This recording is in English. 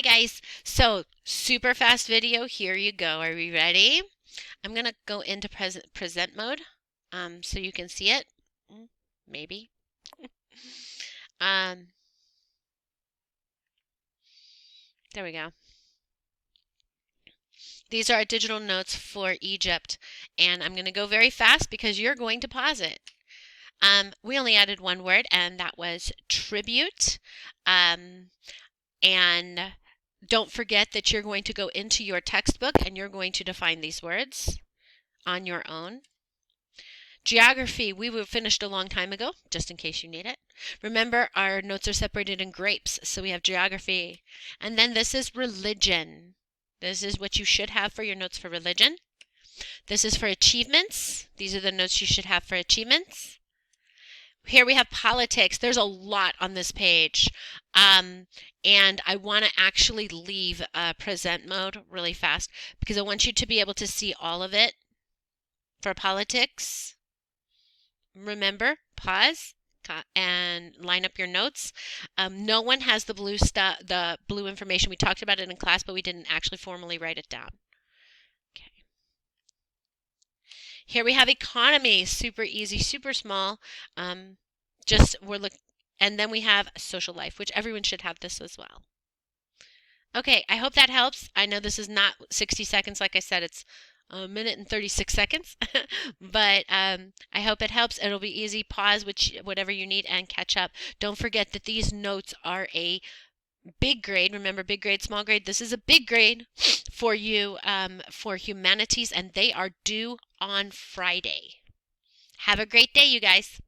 guys, so super fast video, here you go. Are we ready? I'm gonna go into present mode so you can see it. Maybe. Um, there we go. These are our digital notes for Egypt, and I'm going to go very fast because you're going to pause it. We only added one word, and that was tribute. And don't forget that you're going to go into your textbook and you're going to define these words on your own. Geography, we were finished a long time ago, just in case you need it. Remember, our notes are separated in grapes, so we have geography. And then this is religion. This is what you should have for your notes for religion. This is for achievements. These are the notes you should have for achievements. Here we have politics. There's a lot on this page. And I want to actually leave present mode really fast because I want you to be able to see all of it. For politics, remember, pause and line up your notes. No one has the blue information. We talked about it in class, but we didn't actually formally write it down. Okay. Here we have economy, super easy, super small. And then we have social life, which everyone should have this as well. Okay, I hope that helps. I know this is not 60 seconds. Like I said, it's a minute and 36 seconds, but I hope it helps. It'll be easy. Pause whatever you need and catch up. Don't forget that these notes are a big grade. Remember, big grade, small grade. This is a big grade for you for humanities, and they are due on Friday. Have a great day, you guys.